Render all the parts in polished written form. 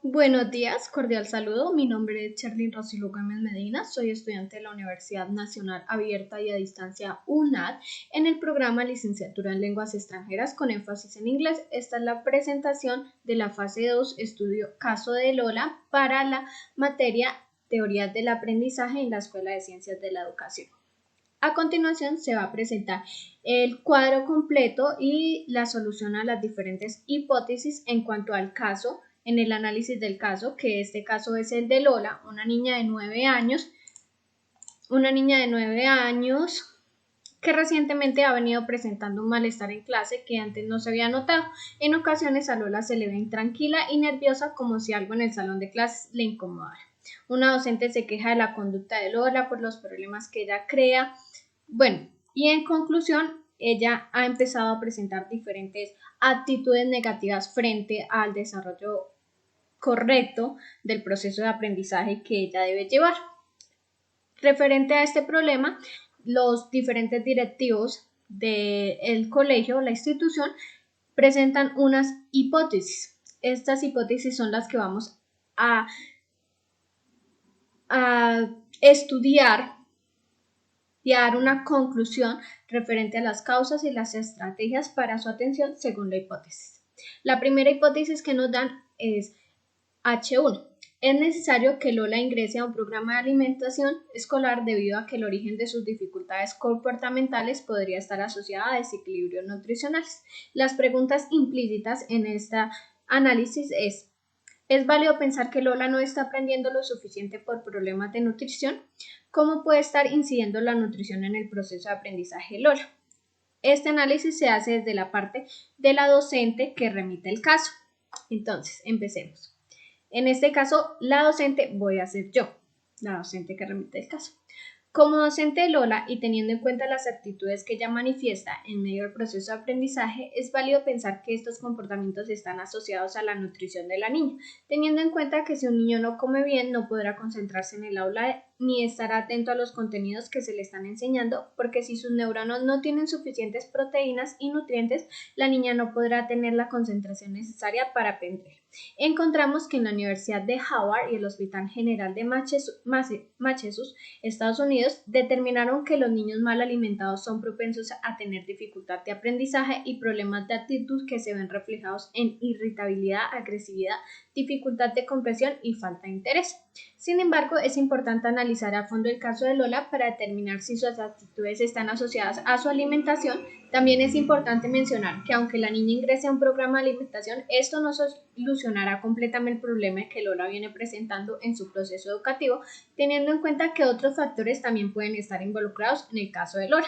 Buenos días, cordial saludo. Mi nombre es Cherlyn Rosilo Gómez Medina. Soy estudiante de la Universidad Nacional Abierta y a Distancia UNAD en el programa Licenciatura en Lenguas Extranjeras con énfasis en inglés. Esta es la presentación de la fase 2, estudio caso de Lola para la materia Teorías del Aprendizaje en la Escuela de Ciencias de la Educación. A continuación se va a presentar el cuadro completo y la solución a las diferentes hipótesis en cuanto al caso, en el análisis del caso, que este caso es el de Lola, una niña de 9 años, que recientemente ha venido presentando un malestar en clase que antes no se había notado. En ocasiones a Lola se le ve intranquila y nerviosa como si algo en el salón de clases le incomodara. Una docente se queja de la conducta de Lola por los problemas que ella crea. Bueno, y en conclusión, ella ha empezado a presentar diferentes actitudes negativas frente al desarrollo correcto del proceso de aprendizaje que ella debe llevar. Referente a este problema, los diferentes directivos del colegio, la institución, presentan unas hipótesis. Estas hipótesis son las que vamos a estudiar y a dar una conclusión referente a las causas y las estrategias para su atención según la hipótesis. La primera hipótesis que nos dan es H1. Es necesario que Lola ingrese a un programa de alimentación escolar debido a que el origen de sus dificultades comportamentales podría estar asociada a desequilibrios nutricionales. Las preguntas implícitas en este análisis ¿es válido pensar que Lola no está aprendiendo lo suficiente por problemas de nutrición? ¿Cómo puede estar incidiendo la nutrición en el proceso de aprendizaje de Lola? Este análisis se hace desde la parte de la docente que remite el caso. Entonces, empecemos. En este caso, la docente voy a ser yo, la docente que remite el caso. Como docente de Lola y teniendo en cuenta las actitudes que ella manifiesta en medio del proceso de aprendizaje, es válido pensar que estos comportamientos están asociados a la nutrición de la niña, teniendo en cuenta que si un niño no come bien no podrá concentrarse en el aula ni estar atento a los contenidos que se le están enseñando, porque si sus neuronas no tienen suficientes proteínas y nutrientes, la niña no podrá tener la concentración necesaria para aprender. Encontramos que en la Universidad de Howard y el Hospital General de Massachusetts, Estados Unidos, determinaron que los niños mal alimentados son propensos a tener dificultad de aprendizaje y problemas de actitud que se ven reflejados en irritabilidad, agresividad, dificultad de comprensión y falta de interés. Sin embargo, es importante analizar a fondo el caso de Lola para determinar si sus actitudes están asociadas a su alimentación. También es importante mencionar que aunque la niña ingrese a un programa de alimentación, esto no solucionará completamente el problema que Lola viene presentando en su proceso educativo, teniendo en cuenta que otros factores también pueden estar involucrados en el caso de Lola.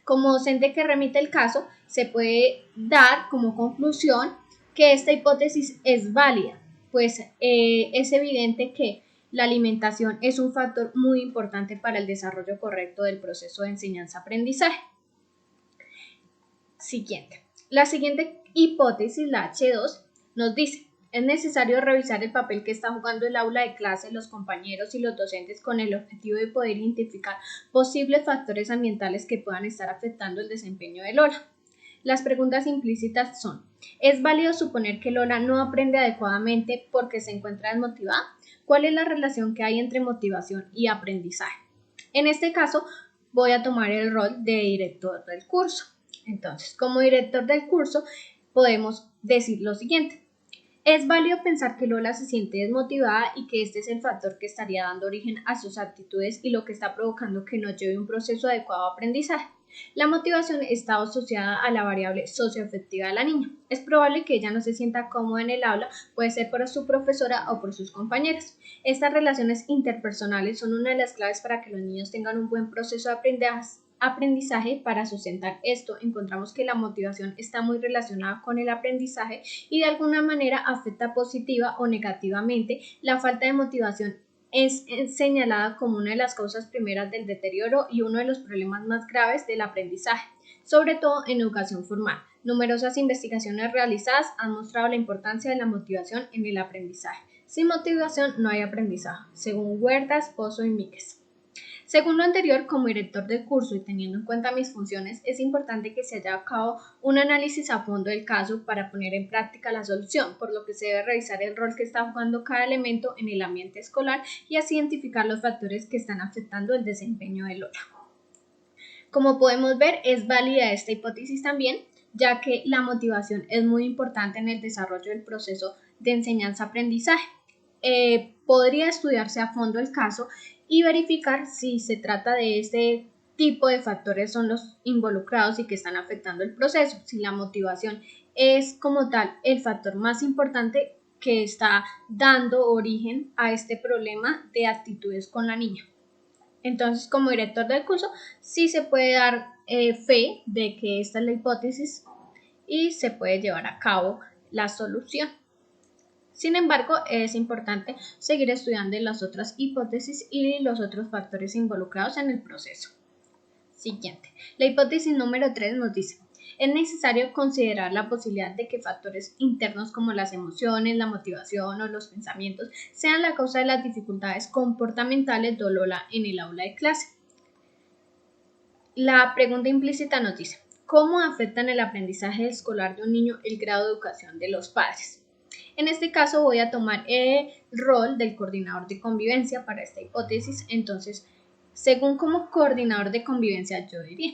Como docente que remite el caso, se puede dar como conclusión que esta hipótesis es válida, pues es evidente que la alimentación es un factor muy importante para el desarrollo correcto del proceso de enseñanza-aprendizaje. Siguiente. La siguiente hipótesis, la H2, nos dice: es necesario revisar el papel que está jugando el aula de clase, los compañeros y los docentes con el objetivo de poder identificar posibles factores ambientales que puedan estar afectando el desempeño de Lola. Las preguntas implícitas son: ¿es válido suponer que Lola no aprende adecuadamente porque se encuentra desmotivada? ¿Cuál es la relación que hay entre motivación y aprendizaje? En este caso, voy a tomar el rol de director del curso. Entonces, como director del curso, podemos decir lo siguiente: es válido pensar que Lola se siente desmotivada y que este es el factor que estaría dando origen a sus actitudes y lo que está provocando que no lleve un proceso adecuado de aprendizaje. La motivación está asociada a la variable socioafectiva de la niña. Es probable que ella no se sienta cómoda en el aula, puede ser por su profesora o por sus compañeros. Estas relaciones interpersonales son una de las claves para que los niños tengan un buen proceso de aprendizaje. Para sustentar esto, encontramos que la motivación está muy relacionada con el aprendizaje y de alguna manera afecta positiva o negativamente. La falta de motivación es señalada como una de las causas primeras del deterioro y uno de los problemas más graves del aprendizaje, sobre todo en educación formal. Numerosas investigaciones realizadas han mostrado la importancia de la motivación en el aprendizaje. Sin motivación no hay aprendizaje, según Huertas, Pozo y Míquez. Según lo anterior, como director del curso y teniendo en cuenta mis funciones, es importante que se lleve a cabo un análisis a fondo del caso para poner en práctica la solución, por lo que se debe revisar el rol que está jugando cada elemento en el ambiente escolar y así identificar los factores que están afectando el desempeño de Lola. Como podemos ver, es válida esta hipótesis también, ya que la motivación es muy importante en el desarrollo del proceso de enseñanza-aprendizaje. Podría estudiarse a fondo el caso y verificar si se trata de este tipo de factores son los involucrados y que están afectando el proceso, si la motivación es como tal el factor más importante que está dando origen a este problema de actitudes con la niña. Entonces, como director del curso, sí se puede dar fe de que esta es la hipótesis y se puede llevar a cabo la solución. Sin embargo, es importante seguir estudiando las otras hipótesis y los otros factores involucrados en el proceso. Siguiente. La hipótesis número 3 nos dice: es necesario considerar la posibilidad de que factores internos como las emociones, la motivación o los pensamientos sean la causa de las dificultades comportamentales de Lola en el aula de clase. La pregunta implícita nos dice: ¿cómo afecta en el aprendizaje escolar de un niño el grado de educación de los padres? En este caso voy a tomar el rol del coordinador de convivencia para esta hipótesis. Entonces, según como coordinador de convivencia, yo diría: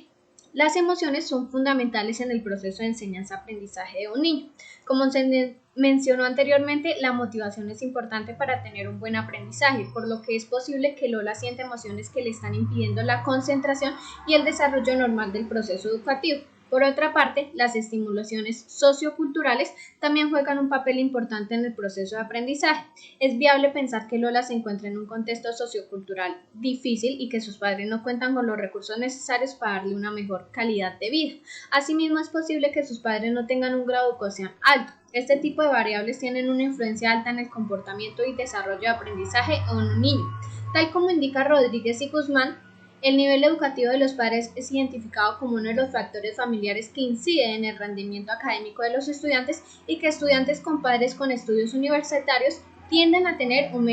las emociones son fundamentales en el proceso de enseñanza-aprendizaje de un niño. Como se mencionó anteriormente, la motivación es importante para tener un buen aprendizaje, por lo que es posible que Lola sienta emociones que le están impidiendo la concentración y el desarrollo normal del proceso educativo. Por otra parte, las estimulaciones socioculturales también juegan un papel importante en el proceso de aprendizaje. Es viable pensar que Lola se encuentra en un contexto sociocultural difícil y que sus padres no cuentan con los recursos necesarios para darle una mejor calidad de vida. Asimismo, es posible que sus padres no tengan un grado de educación alto. Este tipo de variables tienen una influencia alta en el comportamiento y desarrollo de aprendizaje en un niño. Tal como indica Rodríguez y Guzmán, el nivel educativo de los padres es identificado como uno de los factores familiares que inciden en el rendimiento académico de los estudiantes y que estudiantes con padres con estudios universitarios tienden a tener un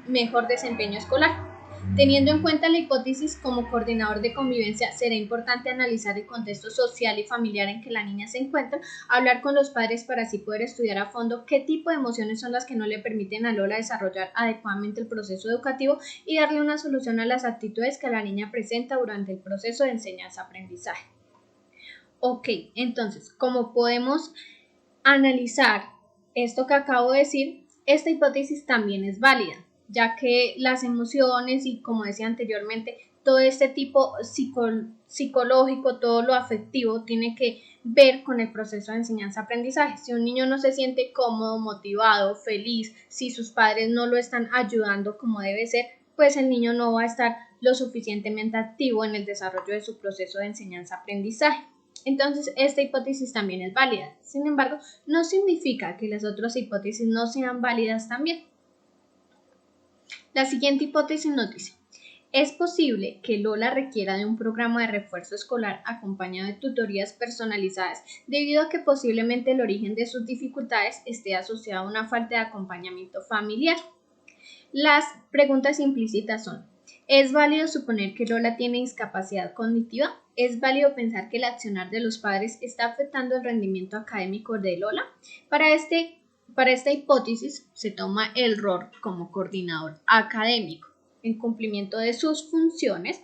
mejor desempeño escolar. Teniendo en cuenta la hipótesis, como coordinador de convivencia, será importante analizar el contexto social y familiar en que la niña se encuentra, hablar con los padres para así poder estudiar a fondo qué tipo de emociones son las que no le permiten a Lola desarrollar adecuadamente el proceso educativo y darle una solución a las actitudes que la niña presenta durante el proceso de enseñanza-aprendizaje. Ok, entonces, como podemos analizar esto que acabo de decir, esta hipótesis también es válida, ya que las emociones y, como decía anteriormente, todo este tipo psicológico, todo lo afectivo tiene que ver con el proceso de enseñanza-aprendizaje. Si un niño no se siente cómodo, motivado, feliz, si sus padres no lo están ayudando como debe ser, pues el niño no va a estar lo suficientemente activo en el desarrollo de su proceso de enseñanza-aprendizaje. Entonces, esta hipótesis también es válida. Sin embargo, no significa que las otras hipótesis no sean válidas también. La siguiente hipótesis nos dice: es posible que Lola requiera de un programa de refuerzo escolar acompañado de tutorías personalizadas debido a que posiblemente el origen de sus dificultades esté asociado a una falta de acompañamiento familiar. Las preguntas implícitas son: ¿es válido suponer que Lola tiene discapacidad cognitiva? ¿Es válido pensar que el accionar de los padres está afectando el rendimiento académico de Lola? Para esta hipótesis se toma el rol como coordinador académico. En cumplimiento de sus funciones,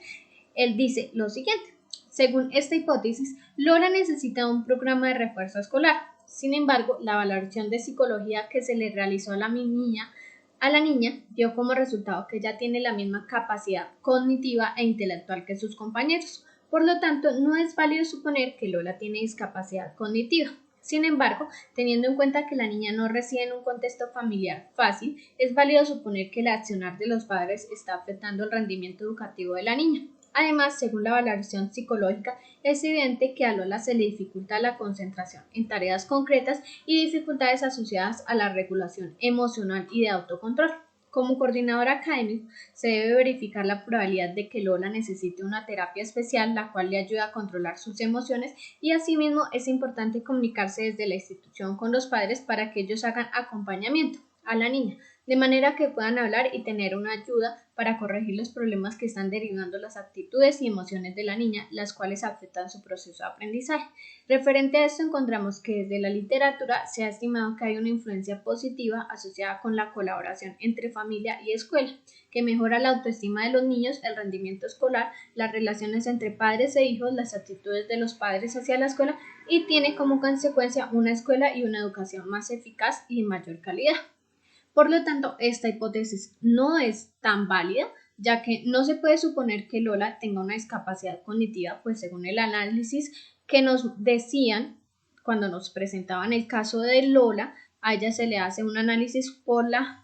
él dice lo siguiente: según esta hipótesis, Lola necesita un programa de refuerzo escolar. Sin embargo, la valoración de psicología que se le realizó a la niña dio como resultado que ella tiene la misma capacidad cognitiva e intelectual que sus compañeros. Por lo tanto, no es válido suponer que Lola tiene discapacidad cognitiva. Sin embargo, teniendo en cuenta que la niña no reside en un contexto familiar fácil, es válido suponer que el accionar de los padres está afectando el rendimiento educativo de la niña. Además, según la valoración psicológica, es evidente que a Lola se le dificulta la concentración en tareas concretas y dificultades asociadas a la regulación emocional y de autocontrol. Como coordinador académico, se debe verificar la probabilidad de que Lola necesite una terapia especial, la cual le ayude a controlar sus emociones, y asimismo es importante comunicarse desde la institución con los padres para que ellos hagan acompañamiento a la niña, de manera que puedan hablar y tener una ayuda para corregir los problemas que están derivando las actitudes y emociones de la niña, las cuales afectan su proceso de aprendizaje. Referente a esto, encontramos que desde la literatura se ha estimado que hay una influencia positiva asociada con la colaboración entre familia y escuela, que mejora la autoestima de los niños, el rendimiento escolar, las relaciones entre padres e hijos, las actitudes de los padres hacia la escuela y tiene como consecuencia una escuela y una educación más eficaz y de mayor calidad. Por lo tanto, esta hipótesis no es tan válida, ya que no se puede suponer que Lola tenga una discapacidad cognitiva, pues según el análisis que nos decían cuando nos presentaban el caso de Lola, a ella se le hace un análisis por la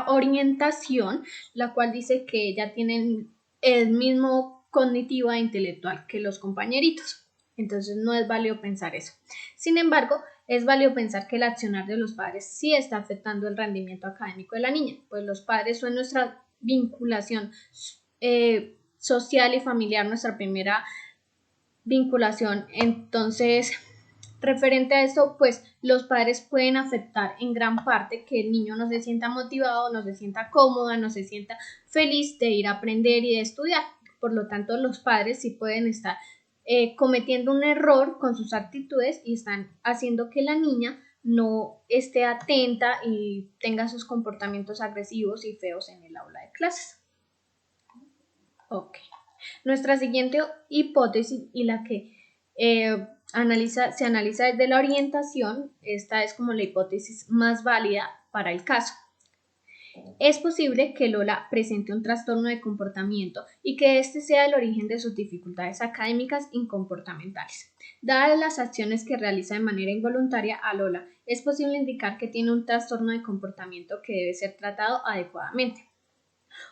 orientación, la cual dice que ella tiene el mismo cognitivo e intelectual que los compañeritos. Entonces no es válido pensar eso. Sin embargo, es válido pensar que el accionar de los padres sí está afectando el rendimiento académico de la niña, pues los padres son nuestra vinculación social y familiar, nuestra primera vinculación. Entonces, referente a esto, pues los padres pueden afectar en gran parte que el niño no se sienta motivado, no se sienta cómoda, no se sienta feliz de ir a aprender y de estudiar. Por lo tanto, los padres sí pueden estar cometiendo un error con sus actitudes y están haciendo que la niña no esté atenta y tenga sus comportamientos agresivos y feos en el aula de clases. Ok. Nuestra siguiente hipótesis y la que se analiza desde la orientación, esta es como la hipótesis más válida para el caso. Es posible que Lola presente un trastorno de comportamiento y que este sea el origen de sus dificultades académicas y comportamentales. Dadas las acciones que realiza de manera involuntaria a Lola, es posible indicar que tiene un trastorno de comportamiento que debe ser tratado adecuadamente.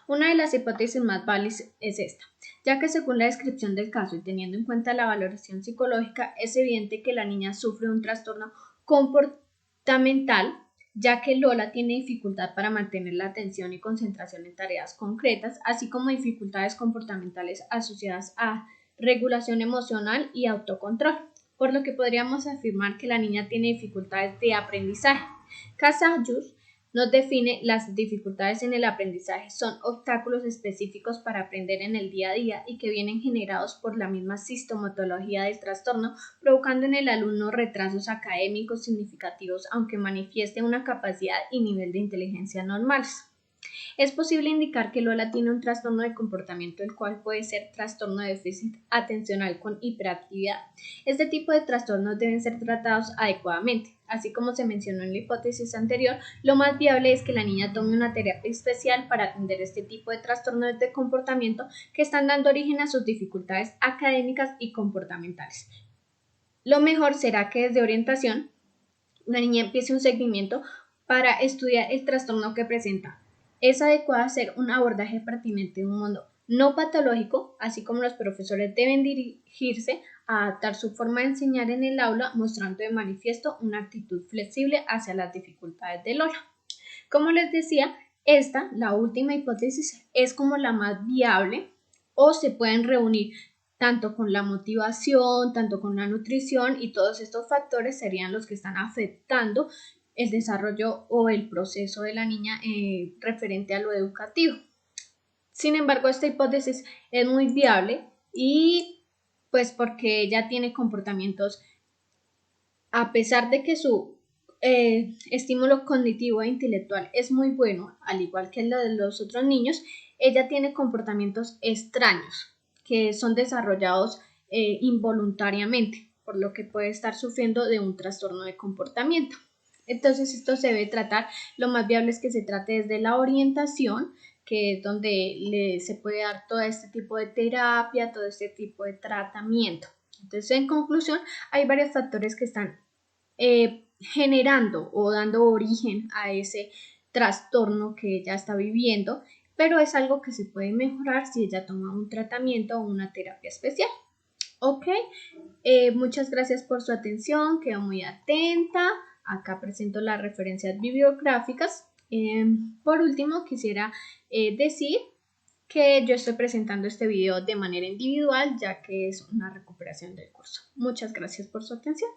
Una de las hipótesis más válidas es esta, ya que según la descripción del caso y teniendo en cuenta la valoración psicológica, es evidente que la niña sufre un trastorno comportamental, ya que Lola tiene dificultad para mantener la atención y concentración en tareas concretas, así como dificultades comportamentales asociadas a regulación emocional y autocontrol, por lo que podríamos afirmar que la niña tiene dificultades de aprendizaje. Casayus nos define las dificultades en el aprendizaje son obstáculos específicos para aprender en el día a día y que vienen generados por la misma sintomatología del trastorno, provocando en el alumno retrasos académicos significativos, aunque manifieste una capacidad y nivel de inteligencia normales. Es posible indicar que Lola tiene un trastorno de comportamiento, el cual puede ser trastorno de déficit atencional con hiperactividad. Este tipo de trastornos deben ser tratados adecuadamente. Así como se mencionó en la hipótesis anterior, lo más viable es que la niña tome una terapia especial para atender este tipo de trastornos de comportamiento que están dando origen a sus dificultades académicas y comportamentales. Lo mejor será que desde orientación la niña empiece un seguimiento para estudiar el trastorno que presenta. Es adecuado hacer un abordaje pertinente de un modo no patológico, así como los profesores deben dirigirse a adaptar su forma de enseñar en el aula, mostrando de manifiesto una actitud flexible hacia las dificultades de Lola. Como les decía, esta, la última hipótesis, es como la más viable o se pueden reunir tanto con la motivación, tanto con la nutrición y todos estos factores serían los que están afectando el desarrollo o el proceso de la niña referente a lo educativo. Sin embargo, esta hipótesis es muy viable y pues porque ella tiene comportamientos, a pesar de que su estímulo cognitivo e intelectual es muy bueno, al igual que lo de los otros niños, ella tiene comportamientos extraños que son desarrollados involuntariamente, por lo que puede estar sufriendo de un trastorno de comportamiento. Entonces esto se debe tratar, lo más viable es que se trate desde la orientación, que es donde se puede dar todo este tipo de terapia, todo este tipo de tratamiento. Entonces, en conclusión, hay varios factores que están generando o dando origen a ese trastorno que ella está viviendo, pero es algo que se puede mejorar si ella toma un tratamiento o una terapia especial. Ok, muchas gracias por su atención, quedo muy atenta. Acá presento las referencias bibliográficas. Por último, quisiera decir que yo estoy presentando este video de manera individual, ya que es una recuperación del curso. Muchas gracias por su atención.